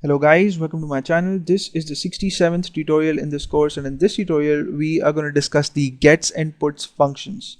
Hello guys, welcome to my channel. This is the 67th tutorial in this course, and in this tutorial we are going to discuss the gets and puts functions.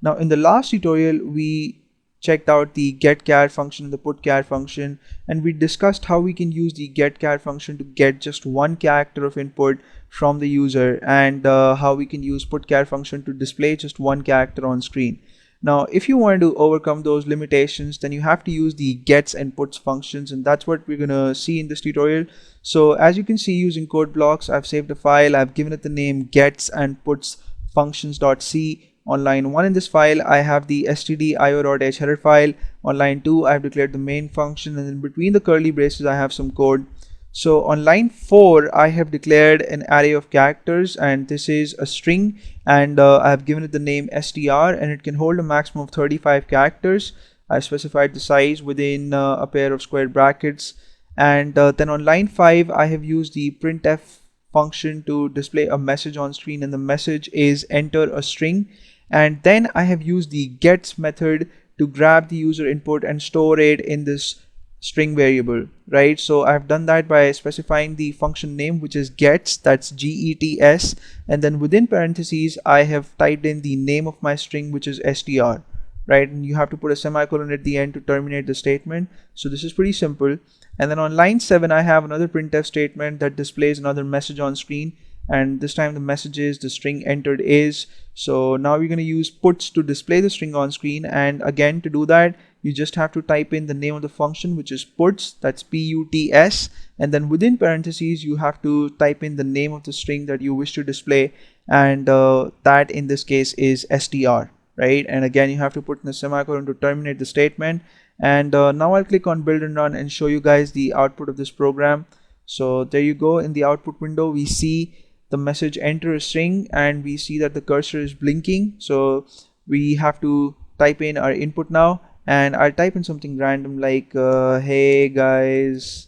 Now in the last tutorial we checked out the getChar function and the putChar function, and we discussed how we can use the getChar function to get just one character of input from the user, and how we can use putChar function to display just one character on screen. Now, if you want to overcome those limitations, then you have to use the gets and puts functions, and that's what we're gonna see in this tutorial. So as you can see, using code blocks, I've saved a file. I've given it the name gets and puts functions.c. On line 1 in this file, I have the stdio.h header file. On line 2, I've declared the main function, and in between the curly braces, I have some code. So on line 4, I have declared an array of characters, and this is a string, and I have given it the name str, and it can hold a maximum of 35 characters. I specified the size within a pair of square brackets, and then on line 5, I have used the printf function to display a message on screen, and the message is enter a string. And then I have used the gets method to grab the user input and store it in this string variable, right? So I've done that by specifying the function name, which is gets, that's gets, and then within parentheses I have typed in the name of my string, which is str, right? And you have to put a semicolon at the end to terminate the statement. So this is pretty simple. And then on line 7, I have another printf statement that displays another message on screen, and this time the message is the string entered is. So now we're going to use puts to display the string on screen, and again, to do that, you just have to type in the name of the function, which is puts, that's puts, and then within parentheses you have to type in the name of the string that you wish to display, and that in this case is str, right? And again, you have to put in a semicolon to terminate the statement. And now I'll click on build and run and show you guys the output of this program. So there you go. In the output window, we see the message enter a string, and we see that the cursor is blinking. So we have to type in our input now, and I'll type in something random like hey guys,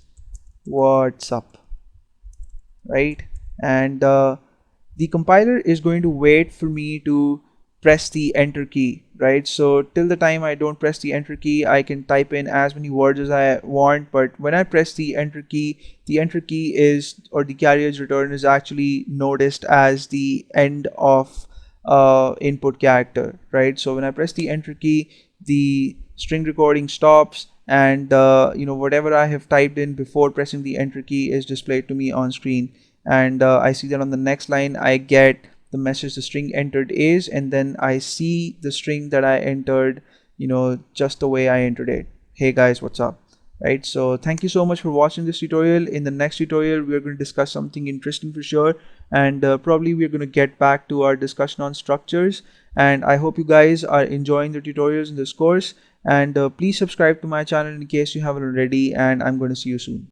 what's up, right? And the compiler is going to wait for me to press the enter key, right? So till the time I don't press the enter key, I can type in as many words as I want, but when I press the enter key is, or the carrier's return is actually noticed as the end of input character, right? So when I press the enter key, the string recording stops, and whatever I have typed in before pressing the enter key is displayed to me on screen. And I see that on the next line I get the message the string entered is, and then I see the string that I entered, just the way I entered it. Hey guys, what's up, right? So thank you so much for watching this tutorial. In the next tutorial, we're going to discuss something interesting for sure, and probably we're going to get back to our discussion on structures. And I hope you guys are enjoying the tutorials in this course, and please subscribe to my channel in case you haven't already, and I'm going to see you soon.